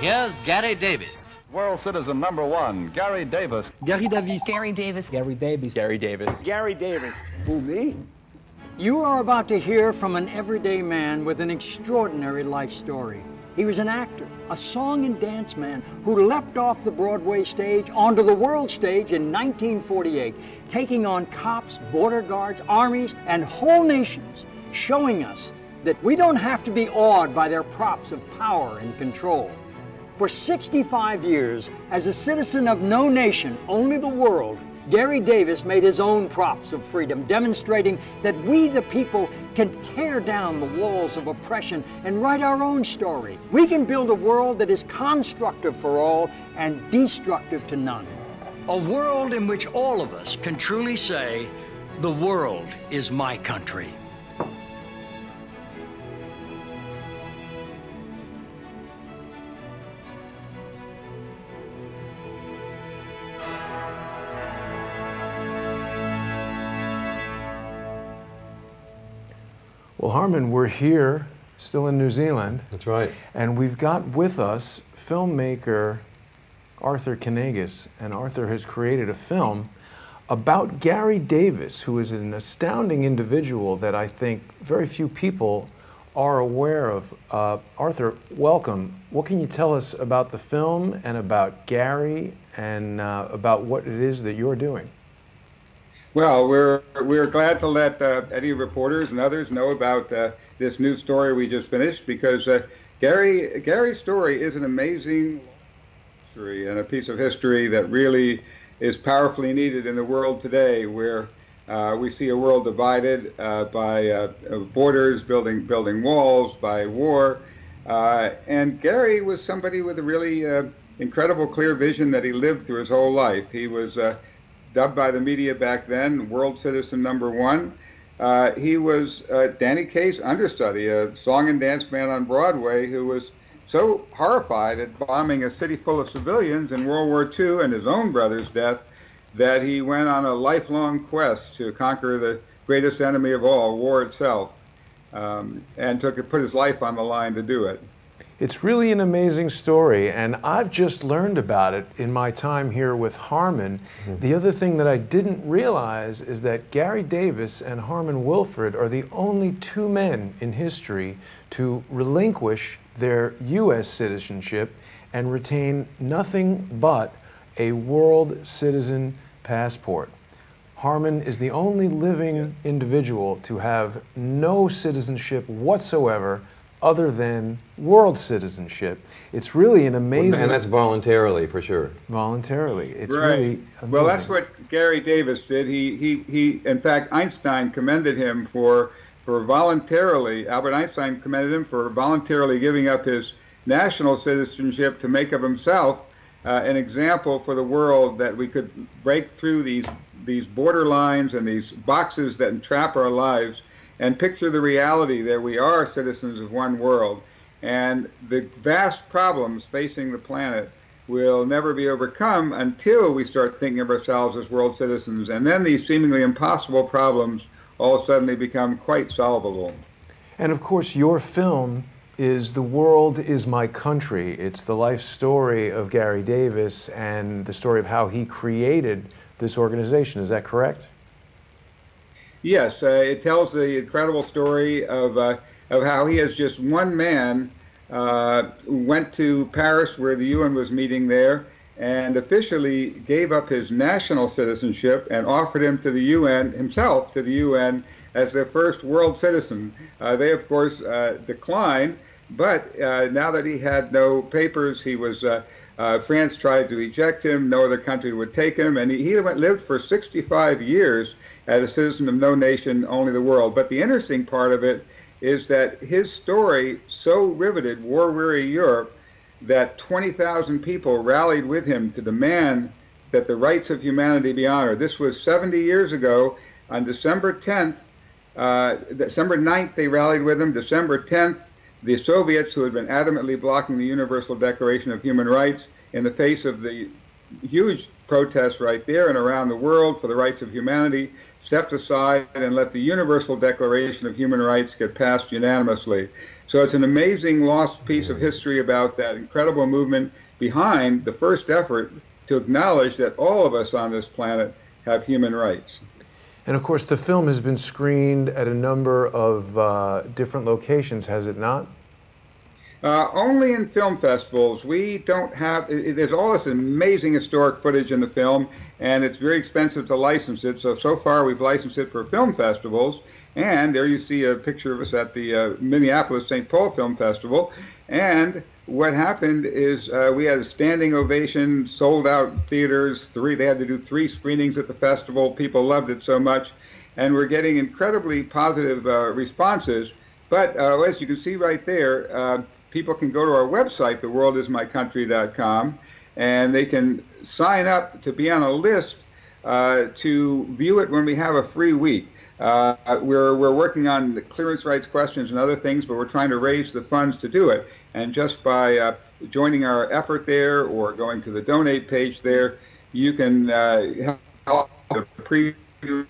Here's Gary Davis. World citizen number one, Gary Davis. Gary Davis. Gary Davis. Gary Davis. Gary Davis. Gary Davis. Who, me? You are about to hear from an everyday man with an extraordinary life story. He was an actor, a song and dance man who leapt off the Broadway stage onto the world stage in 1948, taking on cops, border guards, armies, and whole nations, showing us that we don't have to be awed by their props of power and control. For 65 years, as a citizen of no nation, only the world, Gary Davis made his own props of freedom, demonstrating that we, the people, can tear down the walls of oppression and write our own story. We can build a world that is constructive for all and destructive to none. A world in which all of us can truly say, the world is my country. Well, Harmon, we're here, still in New Zealand. That's right. And we've got with us filmmaker Arthur Kanegis. And Arthur has created a film about Gary Davis, who is an astounding individual that I think very few people are aware of. Arthur, welcome. What can you tell us about the film and about Gary and about what it is that you're doing? Well, we're glad to let any reporters and others know about this new story we just finished, because Gary's story is an amazing history and a piece of history that really is powerfully needed in the world today, where we see a world divided by borders, building walls, by war, and Gary was somebody with a really incredible, clear vision that he lived through his whole life. He was dubbed by the media back then world citizen number one. He was Danny Kaye's understudy, a song and dance man on Broadway who was so horrified at bombing a city full of civilians in World War II and his own brother's death that he went on a lifelong quest to conquer the greatest enemy of all, war itself, and put his life on the line to do it. It's really an amazing story, and I've just learned about it in my time here with Harmon. The other thing that I didn't realize is that Gary Davis and Harmon Wilfred are the only two men in history to relinquish their U.S. citizenship and retain nothing but a world citizen passport. Harmon is the only living individual to have no citizenship whatsoever other than world citizenship. It's really an amazing... And that's voluntarily, for sure. Voluntarily. It's right. Really amazing. Well, that's what Gary Davis did. He in fact, Einstein commended him for voluntarily, Albert Einstein commended him for voluntarily giving up his national citizenship to make of himself an example for the world, that we could break through these border lines and these boxes that entrap our lives and picture the reality that we are citizens of one world, and the vast problems facing the planet will never be overcome until we start thinking of ourselves as world citizens, and then these seemingly impossible problems all suddenly become quite solvable. And of course, your film is The World Is My Country. It's the life story of Gary Davis and the story of how he created this organization. Is that correct? Yes, it tells the incredible story of how he, as just one man, went to Paris, where the UN was meeting there, and officially gave up his national citizenship and offered him to the UN, himself to the UN, as their first world citizen. They, of course, declined, but now that he had no papers, he was France tried to eject him. No other country would take him, and he lived for 65 years as a citizen of no nation, only the world. But the interesting part of it is that his story so riveted war-weary Europe that 20,000 people rallied with him to demand that the rights of humanity be honored. This was 70 years ago. On December 10th, December 9th, they rallied with him. December 10th, the Soviets, who had been adamantly blocking the Universal Declaration of Human Rights, in the face of the huge protests right there and around the world for the rights of humanity, stepped aside and let the Universal Declaration of Human Rights get passed unanimously. So it's an amazing lost piece of history about that incredible movement behind the first effort to acknowledge that all of us on this planet have human rights. And of course, the film has been screened at a number of different locations, has it not? Only in film festivals. We don't have, there's all this amazing historic footage in the film, and it's very expensive to license it. So far we've licensed it for film festivals. And there you see a picture of us at the Minneapolis St. Paul Film Festival. And what happened is we had a standing ovation, sold out theaters. They had to do 3 screenings at the festival. People loved it so much. And we're getting incredibly positive responses. But as you can see right there, people can go to our website, theworldismycountry.com, and they can sign up to be on a list to view it when we have a free week. We're working on the clearance rights questions and other things, but we're trying to raise the funds to do it. And just by joining our effort there or going to the donate page there, you can help the preview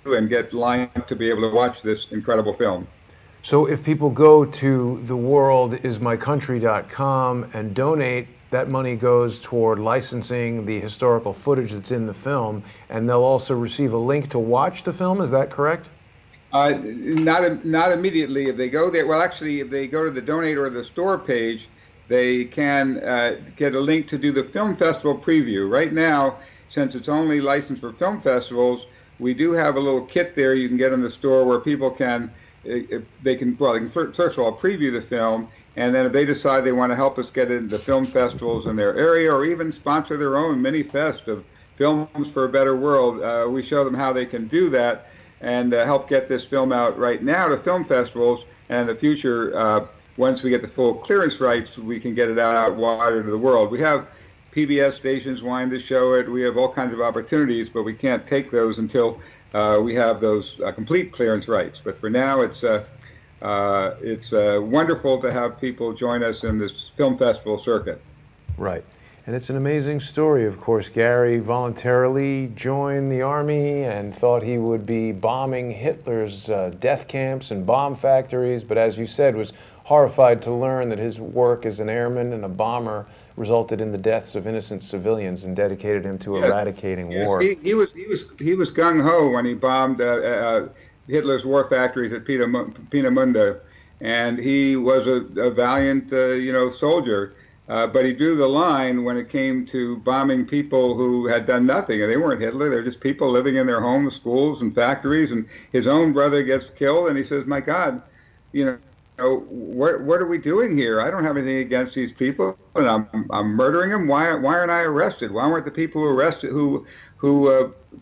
and get lined up to be able to watch this incredible film. So if people go to theworldismycountry.com and donate, that money goes toward licensing the historical footage that's in the film, and they'll also receive a link to watch the film, is that correct? Not immediately. If they go there, well, actually, if they go to the donate or the store page, they can get a link to do the film festival preview. Right now, since it's only licensed for film festivals, we do have a little kit there you can get in the store where people can, they can first of all preview the film, and then if they decide they want to help us get into film festivals in their area or even sponsor their own mini fest of Films for a Better World, we show them how they can do that and help get this film out right now to film festivals. And in the future, once we get the full clearance rights, we can get it out wider to the world. We have PBS stations wanting to show it. We have all kinds of opportunities, but we can't take those until we have those complete clearance rights. But for now, it's wonderful to have people join us in this film festival circuit. Right. And it's an amazing story. Of course, Gary voluntarily joined the army and thought he would be bombing Hitler's death camps and bomb factories, but as you said, was horrified to learn that his work as an airman and a bomber resulted in the deaths of innocent civilians and dedicated him to eradicating war. He was gung-ho when he bombed Hitler's war factories at Peenemünde, and he was a valiant, soldier. But he drew the line when it came to bombing people who had done nothing. And they weren't Hitler. They're just people living in their homes, schools, and factories. And his own brother gets killed, and he says, "My God, what are we doing here? I don't have anything against these people, and I'm murdering them. Why aren't I arrested? Why weren't the people who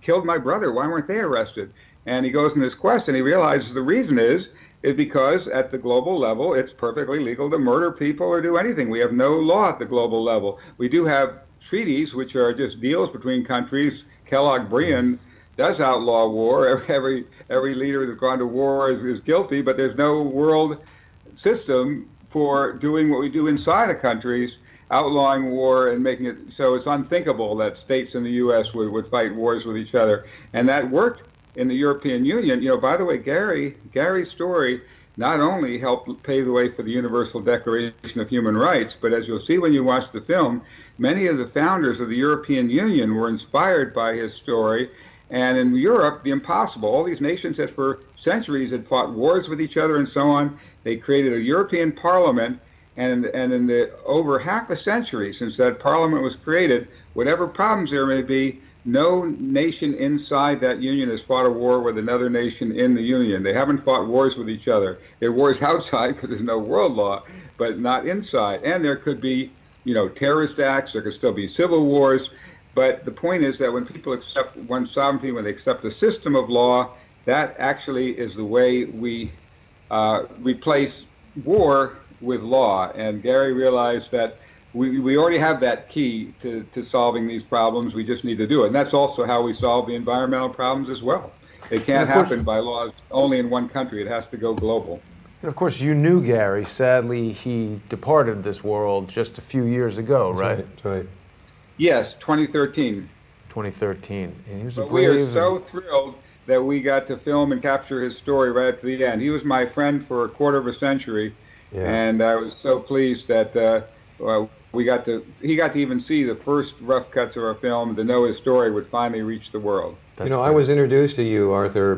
killed my brother? Why weren't they arrested?" And he goes in this quest, and he realizes the reason is because at the global level, it's perfectly legal to murder people or do anything. We have no law at the global level. We do have treaties, which are just deals between countries. Kellogg-Briand does outlaw war. Every leader that's gone to war is guilty, but there's no world system for doing what we do inside of countries, outlawing war and making it so it's unthinkable that states in the U.S. would fight wars with each other. And that worked in the European Union. By the way, Gary's story not only helped pave the way for the Universal Declaration of Human Rights, but as you'll see when you watch the film, many of the founders of the European Union were inspired by his story. And in Europe, the impossible, all these nations that for centuries had fought wars with each other and so on, they created a European Parliament, and in the over half a century since that Parliament was created, whatever problems there may be, no nation inside that union has fought a war with another nation in the union. They haven't fought wars with each other. There are wars outside because there's no world law, but not inside. And there could be, terrorist acts. There could still be civil wars. But the point is that when people accept one's sovereignty, when they accept a system of law, that actually is the way we replace war with law. And Gary realized that we already have that key to solving these problems. We just need to do it. And that's also how we solve the environmental problems as well. It can't happen by laws only in one country. It has to go global. And of course, you knew Gary. Sadly, he departed this world just a few years ago, right? That's right. Yes, 2013. 2013. And he was but we are so thrilled that we got to film and capture his story right up to the end. He was my friend for a quarter of a century, and I was so pleased that he got to even see the first rough cuts of our film, to know his story would finally reach the world. You know, I was introduced to you, Arthur,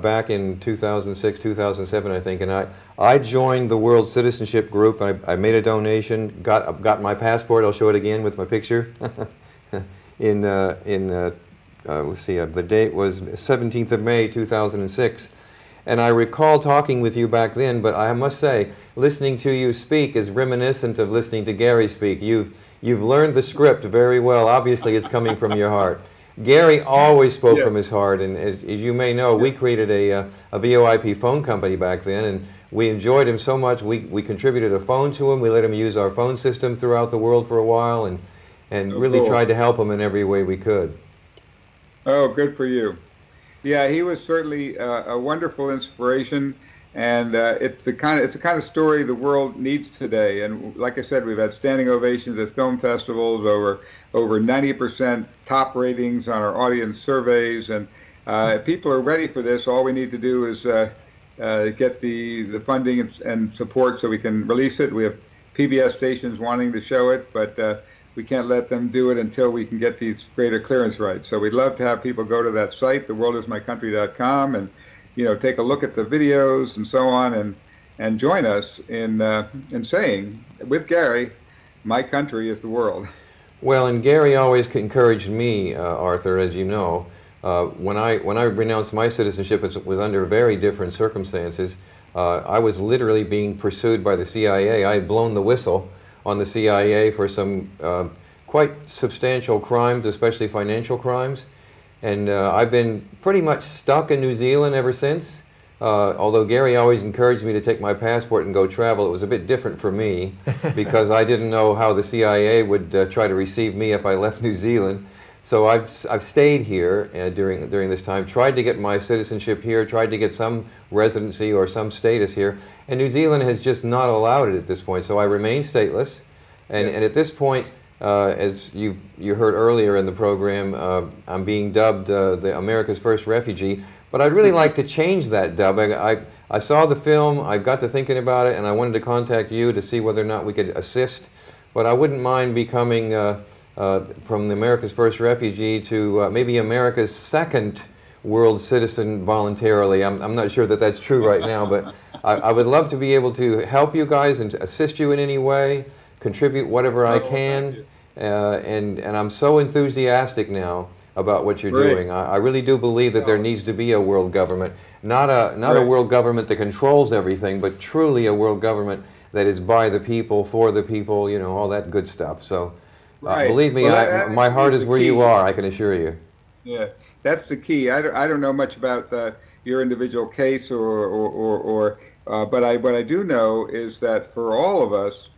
back in 2006, 2007, I think, and I joined the World Citizenship Group. I made a donation, got my passport. I'll show it again with my picture. Let's see, the date was 17th of May, 2006. And I recall talking with you back then, but I must say, listening to you speak is reminiscent of listening to Gary speak. You've learned the script very well. Obviously, it's coming from your heart. Gary always spoke from his heart, and as you may know, we created a VoIP phone company back then, and we enjoyed him so much, we contributed a phone to him. We let him use our phone system throughout the world for a while, and really tried to help him in every way we could. Oh, good for you. Yeah, he was certainly a wonderful inspiration, and it's the kind of story the world needs today. And like I said, we've had standing ovations at film festivals, over 90% top ratings on our audience surveys, and people are ready for this. All we need to do is get the funding and support so we can release it. We have PBS stations wanting to show it, but we can't let them do it until we can get these greater clearance rights. So we'd love to have people go to that site, theworldismycountry.com, and take a look at the videos and so on, and join us in saying, with Gary, my country is the world. Well, and Gary always encouraged me, Arthur, as you know. When I renounced my citizenship, it was under very different circumstances. I was literally being pursued by the CIA. I had blown the whistle on the CIA for some quite substantial crimes, especially financial crimes. And I've been pretty much stuck in New Zealand ever since. Although Gary always encouraged me to take my passport and go travel, it was a bit different for me because I didn't know how the CIA would try to receive me if I left New Zealand. So I've stayed here during this time, tried to get my citizenship here, tried to get some residency or some status here, and New Zealand has just not allowed it at this point. So I remain stateless, and at this point, as you heard earlier in the program, I'm being dubbed the America's First Refugee. But I'd really like to change that dub. I saw the film, I got to thinking about it, and I wanted to contact you to see whether or not we could assist. But I wouldn't mind becoming from the America's First Refugee to maybe America's second world citizen voluntarily. I'm not sure that that's true right now, but I would love to be able to help you guys and assist you in any way, contribute whatever I can, and I'm so enthusiastic now about what you're doing. I really do believe that there needs to be a world government, not a world government that controls everything, but truly a world government that is by the people, for the people, all that good stuff. So believe me, my heart is where you are, I can assure you. Yeah, that's the key. I don't know much about your individual case, but what I do know is that for all of us,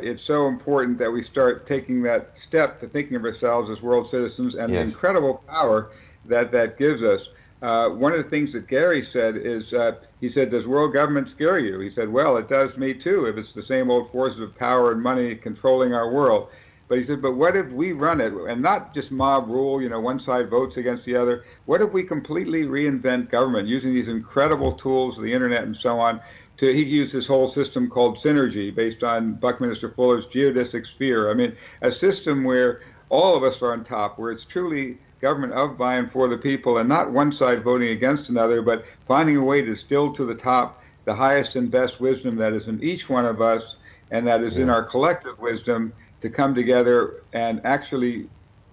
it's so important that we start taking that step to thinking of ourselves as world citizens and the incredible power that gives us. One of the things that Gary said is, he said, does world government scare you? He said, well, it does me too, if it's the same old forces of power and money controlling our world. But he said, but what if we run it, and not just mob rule, one side votes against the other? What if we completely reinvent government using these incredible tools, the internet and so on? He used this whole system called synergy based on Buckminster Fuller's geodesic sphere. I mean, a system where all of us are on top, where it's truly government of, by, and for the people, and not one side voting against another, but finding a way to distill to the top the highest and best wisdom that is in each one of us, and that is in our collective wisdom, to come together and actually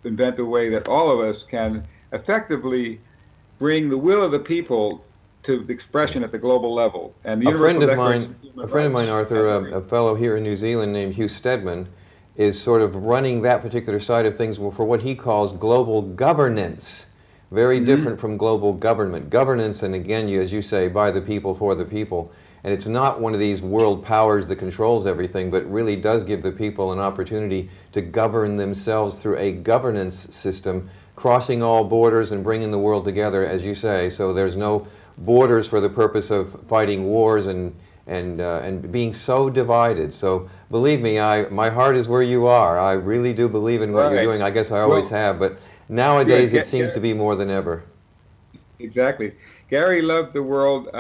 invent a way that all of us can effectively bring the will of the people to expression at the global level. And the a friend of mine, Arthur, a fellow here in New Zealand named Hugh Stedman, is sort of running that particular side of things for what he calls global governance. Very different from global government. Governance, and again, as you say, by the people, for the people. And it's not one of these world powers that controls everything, but really does give the people an opportunity to govern themselves through a governance system, crossing all borders and bringing the world together, as you say. So there's no borders for the purpose of fighting wars and being so divided. So believe me, my heart is where you are. I really do believe in what you're doing. I guess I always have, but nowadays it seems to be more than ever. Exactly. Gary loved the world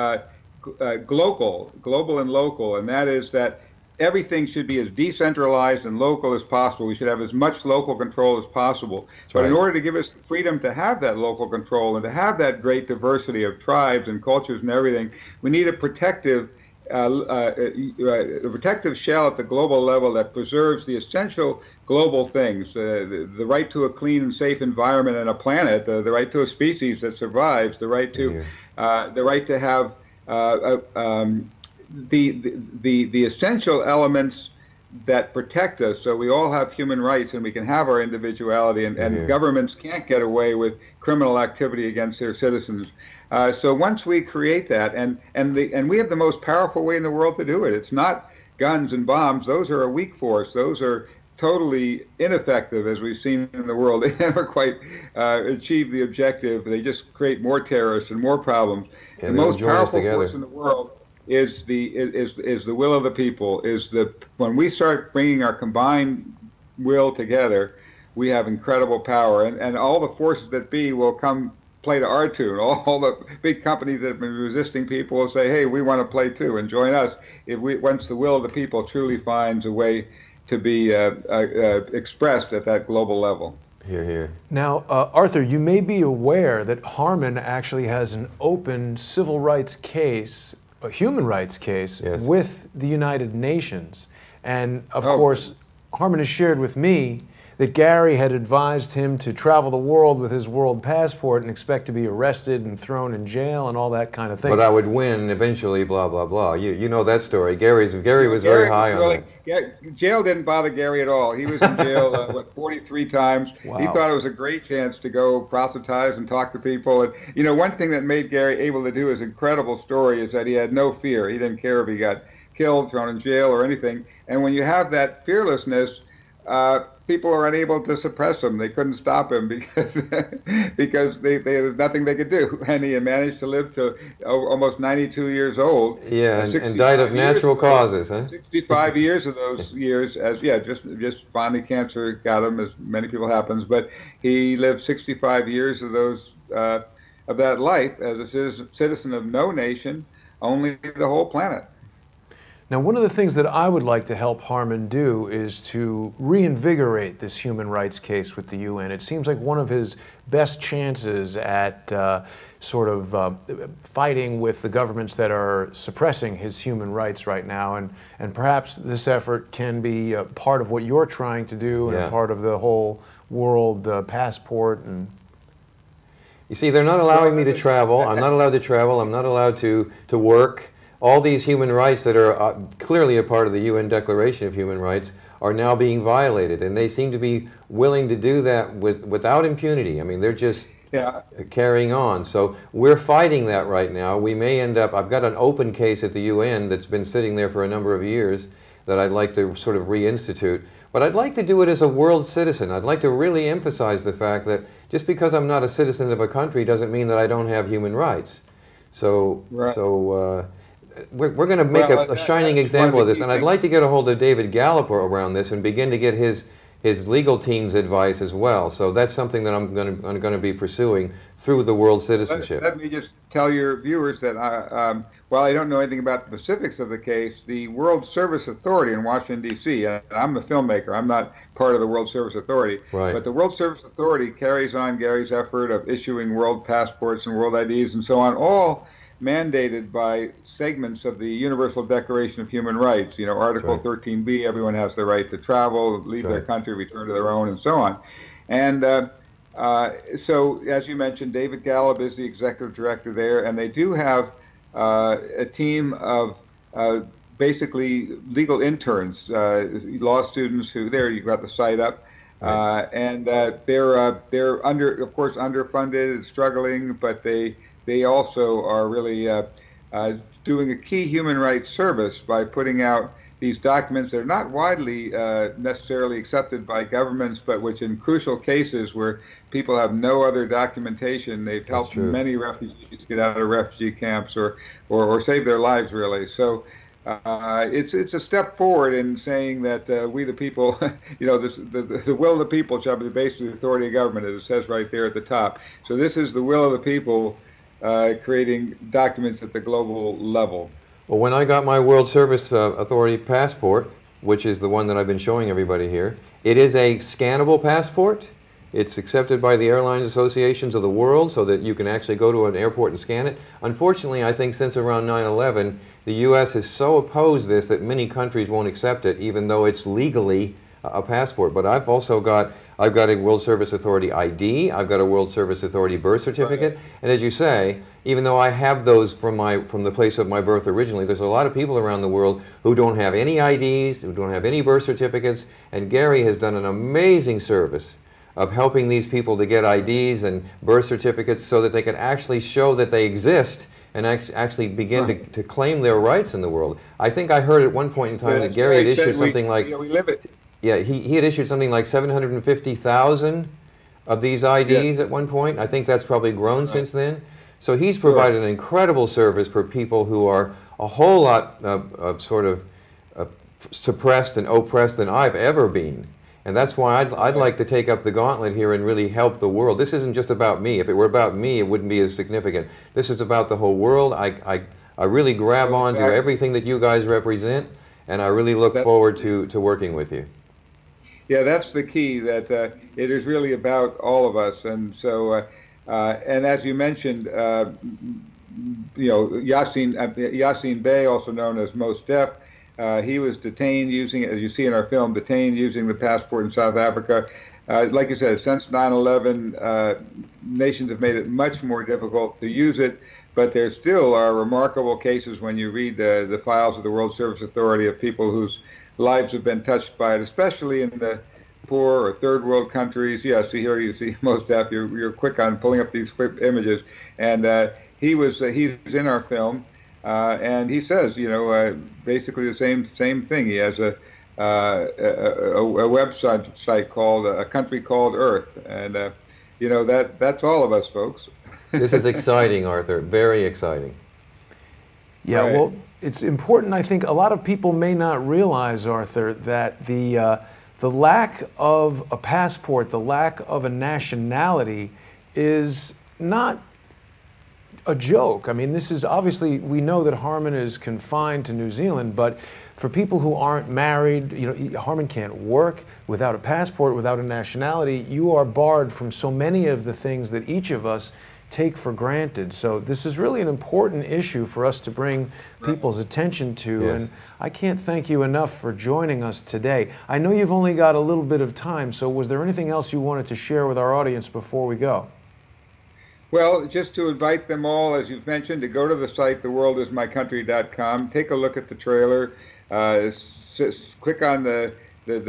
global and local, and that is that everything should be as decentralized and local as possible. We should have as much local control as possible. But in order to give us the freedom to have that local control and to have that great diversity of tribes and cultures and everything, we need a protective shell at the global level that preserves the essential global things, the right to a clean and safe environment and a planet, the right to a species that survives, the right to have the essential elements that protect us, so we all have human rights and we can have our individuality, and governments can't get away with criminal activity against their citizens. So once we create that, and we have the most powerful way in the world to do it. It's not guns and bombs. Those are a weak force. Those are totally ineffective, as we've seen in the world. They never quite achieve the objective. They just create more terrorists and more problems. The most powerful force in the world is the will of the people. When we start bringing our combined will together, we have incredible power, and all the forces that be will come play to our tune. All the big companies that have been resisting people will say, hey, we want to play too and join us. Once the will of the people truly finds a way to be expressed at that global level. Hear, hear. Now, Arthur, you may be aware that Harmon actually has an open civil rights case, a human rights case, with the United Nations. And of course, Harmon has shared with me that Gary had advised him to travel the world with his world passport and expect to be arrested and thrown in jail and all that kind of thing. But I would win eventually, blah, blah, blah. You know that story. Gary was very high on that. Jail didn't bother Gary at all. He was in jail 43 times. Wow. He thought it was a great chance to go proselytize and talk to people. And you know, one thing that made Gary able to do his incredible story is that he had no fear. He didn't care if he got killed, thrown in jail, or anything. And when you have that fearlessness, people are unable to suppress him. They couldn't stop him because there's nothing they could do. And he managed to live to almost 92 years old. Yeah, and died of natural causes, huh? 65 years of those years, just finally cancer got him, as many people happens. But he lived 65 years of those of that life as a citizen of no nation, only the whole planet. Now, one of the things that I would like to help Harmon do is to reinvigorate this human rights case with the UN. It seems like one of his best chances at fighting with the governments that are suppressing his human rights right now. And perhaps this effort can be part of what you're trying to do and part of the whole world passport. And you see, they're not allowing me to travel. I'm not allowed to travel. I'm not allowed to work. All these human rights that are clearly a part of the UN Declaration of Human Rights are now being violated, and they seem to be willing to do that without impunity. I mean, they're just carrying on. So we're fighting that right now. We may end up, I've got an open case at the UN that's been sitting there for a number of years that I'd like to sort of reinstitute. But I'd like to do it as a world citizen. I'd like to really emphasize the fact that just because I'm not a citizen of a country doesn't mean that I don't have human rights. So, we're going to make a shining example of this, and I'd like to get a hold of David Gallup around this and begin to get his legal team's advice as well. So that's something that I'm going to be pursuing through the world citizenship. Let me just tell your viewers that while I don't know anything about the specifics of the case, the World Service Authority in Washington, D.C., and I'm the filmmaker, I'm not part of the World Service Authority, but the World Service Authority carries on Gary's effort of issuing world passports and world IDs and so on, all mandated by segments of the Universal Declaration of Human Rights. You know, Article 13b, everyone has the right to travel, leave their country, return to their own, and so on. And so, as you mentioned, David Gallup is the executive director there, and they do have a team of basically legal interns, law students who, there you've got the site up, and they're of course underfunded and struggling, but they also are really doing a key human rights service by putting out these documents that are not widely necessarily accepted by governments, but which in crucial cases where people have no other documentation, they've helped many refugees get out of refugee camps or save their lives, really. So it's a step forward in saying that we the people, you know, the will of the people shall be the basis of the authority of government, as it says right there at the top. So this is the will of the people creating documents at the global level. Well, when I got my World Service Authority passport, which is the one that I've been showing everybody here, it is a scannable passport. It's accepted by the airline associations of the world so that you can actually go to an airport and scan it. Unfortunately, I think since around 9/11, the U.S. has so opposed this that many countries won't accept it, even though it's legally a passport. But I've also got, I've got a World Service Authority ID, I've got a World Service Authority birth certificate, and as you say, even though I have those from the place of my birth originally, there's a lot of people around the world who don't have any IDs, who don't have any birth certificates, and Gary has done an amazing service of helping these people to get IDs and birth certificates so that they can actually show that they exist and actually begin to claim their rights in the world. I think I heard at one point in time that Gary had issued something like, we live it. Yeah, he had issued something like 750,000 of these IDs at one point. I think that's probably grown since then. So he's provided an incredible service for people who are a whole lot sort of suppressed and oppressed than I've ever been. And that's why I'd like to take up the gauntlet here and really help the world. This isn't just about me. If it were about me, it wouldn't be as significant. This is about the whole world. I really grab on to everything that you guys represent, and I really look forward to working with you. Yeah, that's the key, that it is really about all of us. And so, and as you mentioned, you know, Yassine Bey, also known as Mos Def, he was detained using, as you see in our film, detained using the passport in South Africa. Like you said, since 9/11, nations have made it much more difficult to use it, but there still are remarkable cases when you read the files of the World Service Authority of people whose lives have been touched by it, especially in the poor or third world countries. Yeah, see here you see Mos Def. You're quick on pulling up these quick images, and he's in our film. And he says, you know, basically the same thing. He has a website called A Country Called Earth, and you know, that's all of us, folks. This is exciting, Arthur. Very exciting. Yeah, well, it's important. I think a lot of people may not realize, Arthur, that the lack of a passport, the lack of a nationality, is not a joke. I mean, this is obviously, we know that Harmon is confined to New Zealand, but for people who aren't married, you know, Harmon can't work without a passport, without a nationality. You are barred from so many of the things that each of us take for granted. So this is really an important issue for us to bring people's attention to, and I can't thank you enough for joining us today. I know you've only got a little bit of time, so was there anything else you wanted to share with our audience before we go? Well, just to invite them all, as you've mentioned, to go to the site, theworldismycountry.com, take a look at the trailer, click on the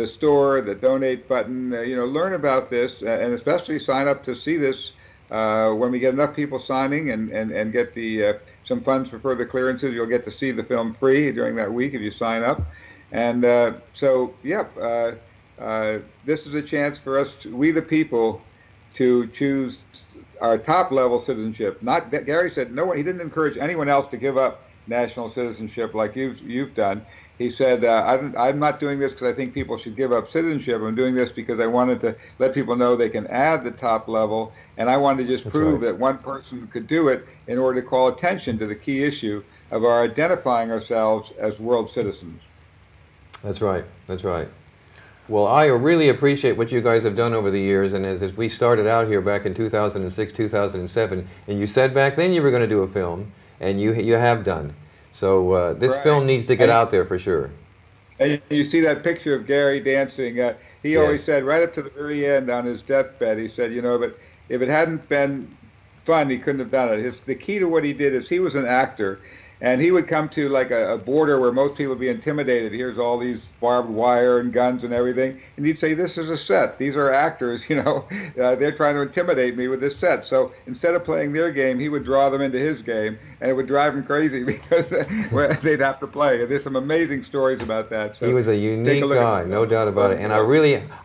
store, the donate button, you know, learn about this, and especially sign up to see this when we get enough people signing and get the some funds for further clearances. You'll get to see the film free during that week if you sign up. And so, yeah, this is a chance for us, we the people, to choose our top level citizenship. Not that Gary said no one. He didn't encourage anyone else to give up national citizenship like you've done. He said, I'm not doing this because I think people should give up citizenship. I'm doing this because I wanted to let people know they can add the top level, and I wanted to just prove that one person could do it in order to call attention to the key issue of our identifying ourselves as world citizens. That's right. That's right. Well, I really appreciate what you guys have done over the years, and as we started out here back in 2006, 2007, and you said back then you were going to do a film, and you have done. So this film needs to get out there for sure. And you see that picture of Gary dancing. He always said right up to the very end on his deathbed, he said, you know, but if it hadn't been fun, he couldn't have done it. The key to what he did is he was an actor. And he would come to like a border where most people would be intimidated. Here's all these barbed wire and guns and everything. And he'd say, this is a set. These are actors, you know. They're trying to intimidate me with this set. So instead of playing their game, he would draw them into his game. And it would drive him crazy because they'd have to play. And there's some amazing stories about that. So he was a unique guy, no doubt about it. And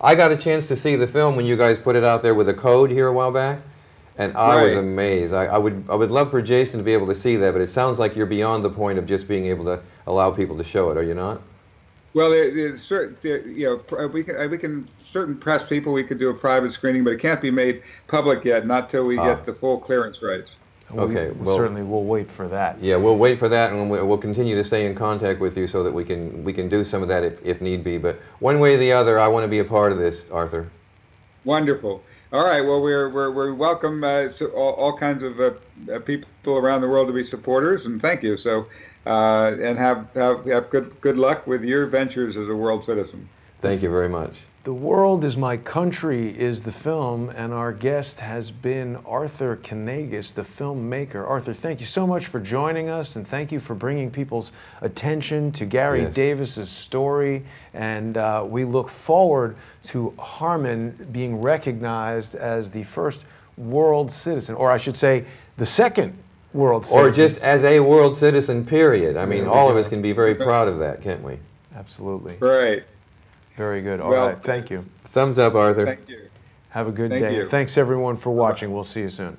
I got a chance to see the film when you guys put it out there with a code here a while back. And I was amazed. I would love for Jason to be able to see that, but it sounds like you're beyond the point of just being able to allow people to show it. Are you not? Well, you know, we can certain press people, we could do a private screening, but it can't be made public yet, not till we get the full clearance rights. Okay, well, certainly we'll wait for that. Yeah, we'll wait for that, and we'll continue to stay in contact with you so that we can do some of that if need be. But one way or the other, I want to be a part of this, Arthur. Wonderful. All right. Well, we welcome all kinds of people around the world to be supporters, and thank you. So, and have good luck with your ventures as a world citizen. Thank you very much. The World is My Country is the film, and our guest has been Arthur Kanegis, the filmmaker. Arthur, thank you so much for joining us, and thank you for bringing people's attention to Gary Davis's story. And we look forward to Harmon being recognized as the first world citizen, or I should say, the second world citizen. Or just as a world citizen, period. I mean, all of us can be very proud of that, can't we? Absolutely. Right. Very good. All right. Thank you. Thumbs up, Arthur. Thank you. Have a good Thank day. you. Thanks, everyone, for watching. We'll see you soon.